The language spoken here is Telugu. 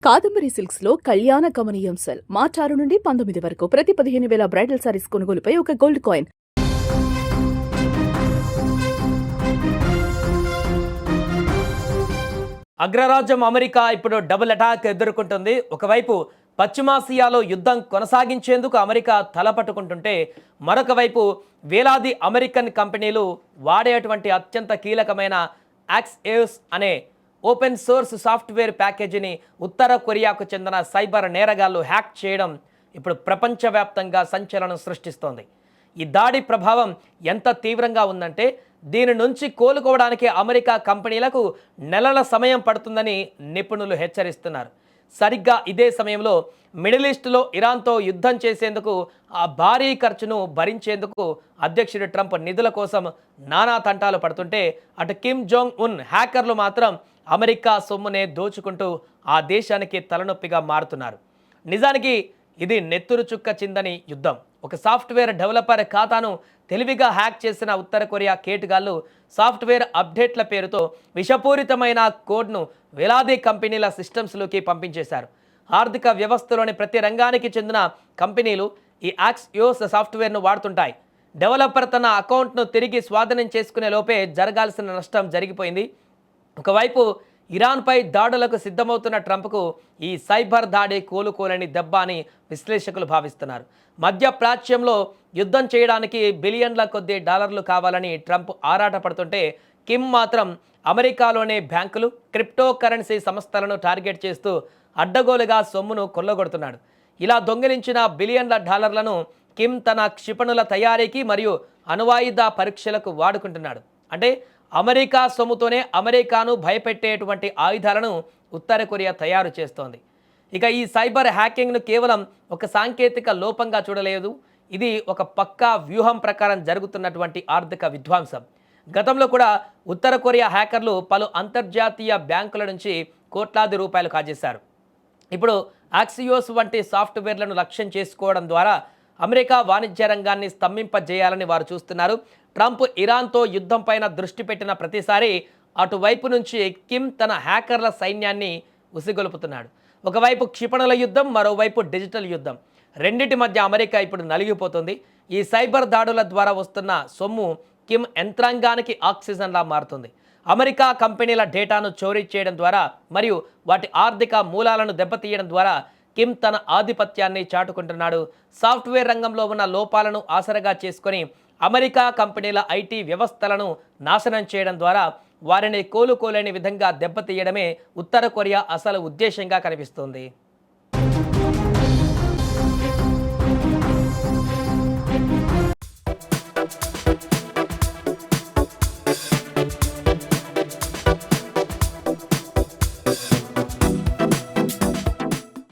కాదంబరి సిల్క్స్ లో కళ్యాణ గమనీయం సెల్ మార్చ్ 6 నుండి 19 వరకు ప్రతి 15,000 బ్రైడల్ సారీస్ కొనుగోలుపై ఒక గోల్డ్ కాయిన్. అగ్రరాజ్యం అమెరికా ఇప్పుడు డబుల్ అటాక్ ఎదుర్కొంటుంది. ఒకవైపు పశ్చిమాసియాలో యుద్ధం కొనసాగించేందుకు అమెరికా తలపట్టుకుంటుంటే, మరొక వైపు వేలాది అమెరికన్ కంపెనీలు వాడేటువంటి అత్యంత కీలకమైన యాక్స్ఏస్ అనే ఓపెన్ సోర్స్ సాఫ్ట్వేర్ ప్యాకేజీని ఉత్తర కొరియాకు చెందిన సైబర్ నేరగాళ్లు హ్యాక్ చేయడం ఇప్పుడు ప్రపంచవ్యాప్తంగా సంచలనం సృష్టిస్తోంది. ఈ దాడి ప్రభావం ఎంత తీవ్రంగా ఉందంటే, దీని నుంచి కోలుకోవడానికి అమెరికా కంపెనీలకు నెలల సమయం పడుతుందని నిపుణులు హెచ్చరిస్తున్నారు. సరిగ్గా ఇదే సమయంలో మిడిల్ ఈస్ట్లో ఇరాన్తో యుద్ధం చేసేందుకు ఆ భారీ ఖర్చును భరించేందుకు అధ్యక్షుడు ట్రంప్ నిధుల కోసం నానా తంటాలు పడుతుంటే, అటు కిమ్ జోంగ్ ఉన్ హ్యాకర్లు మాత్రం అమెరికా సొమ్మునే దోచుకుంటూ ఆ దేశానికి తలనొప్పిగా మారుతున్నారు. నిజానికి ఇది నెత్తురు చుక్క చిందని యుద్ధం. ఒక సాఫ్ట్వేర్ డెవలపర్ ఖాతాను తెలివిగా హ్యాక్ చేసిన ఉత్తర కొరియా కేటుగాళ్లు సాఫ్ట్వేర్ అప్డేట్ల పేరుతో విషపూరితమైన కోడ్ను వేలాది కంపెనీల సిస్టమ్స్లోకి పంపించేశారు. ఆర్థిక వ్యవస్థలోని ప్రతి రంగానికి చెందిన కంపెనీలు ఈ యాక్స్యోస్ సాఫ్ట్వేర్ను వాడుతుంటాయి. డెవలపర్ తన అకౌంట్ను తిరిగి స్వాధీనం చేసుకునే లోపే జరగాల్సిన నష్టం జరిగిపోయింది. ఒకవైపు ఇరాన్పై దాడులకు సిద్ధమవుతున్న ట్రంప్కు ఈ సైబర్ దాడి కోలుకోలేని దెబ్బ అని విశ్లేషకులు భావిస్తున్నారు. మధ్యప్రాచ్యంలో యుద్ధం చేయడానికి బిలియన్ల కొద్దీ డాలర్లు కావాలని ట్రంప్ ఆరాటపడుతుంటే, కిమ్ మాత్రం అమెరికాలోనే బ్యాంకులు, క్రిప్టో కరెన్సీ సంస్థలను టార్గెట్ చేస్తూ అడ్డగోలుగా సొమ్మును కొల్లగొడుతున్నాడు. ఇలా దొంగిలించిన బిలియన్ల డాలర్లను కిమ్ తన క్షిపణుల తయారీకి మరియు అణ్వాయుధ పరీక్షలకు వాడుకుంటున్నాడు. అంటే అమెరికా సొమ్ముతోనే అమెరికాను భయపెట్టేటువంటి ఆయుధాలను ఉత్తర కొరియా తయారు చేస్తోంది. ఇక ఈ సైబర్ హ్యాకింగ్ను కేవలం ఒక సాంకేతిక లోపంగా చూడలేదు. ఇది ఒక పక్కా వ్యూహం ప్రకారం జరుగుతున్నటువంటి ఆర్థిక విధ్వంసం. గతంలో కూడా ఉత్తర కొరియా హ్యాకర్లు పలు అంతర్జాతీయ బ్యాంకుల నుంచి కోట్లాది రూపాయలు కాజేశారు. ఇప్పుడు యాక్సియోస్ వంటి సాఫ్ట్వేర్లను లక్ష్యం చేసుకోవడం ద్వారా అమెరికా వాణిజ్య రంగాన్ని స్తంభింపజేయాలని వారు చూస్తున్నారు. ట్రంప్ ఇరాన్తో యుద్ధం పైన దృష్టి పెట్టిన ప్రతిసారి అటువైపు నుంచి కిమ్ తన హ్యాకర్ల సైన్యాన్ని ఉసిగొలుపుతున్నాడు. ఒకవైపు క్షిపణుల యుద్ధం, మరోవైపు డిజిటల్ యుద్ధం. రెండింటి మధ్య అమెరికా ఇప్పుడు నలిగిపోతుంది. ఈ సైబర్ దాడుల ద్వారా వస్తున్న సొమ్ము కిమ్ యంత్రాంగానికి ఆక్సిజన్లా మారుతుంది. అమెరికా కంపెనీల డేటాను చోరీ చేయడం ద్వారా మరియు వాటి ఆర్థిక మూలాలను దెబ్బతీయడం ద్వారా కిమ్ తన ఆధిపత్యాన్ని చాటుకుంటున్నాడు. సాఫ్ట్వేర్ రంగంలో ఉన్న లోపాలను ఆసరగా చేసుకొని అమెరికా కంపెనీల ఐటీ వ్యవస్థలను నాశనం చేయడం ద్వారా వారిని కోలుకోలేని విధంగా దెబ్బతీయడమే ఉత్తర కొరియా అసలు ఉద్దేశంగా కనిపిస్తోంది.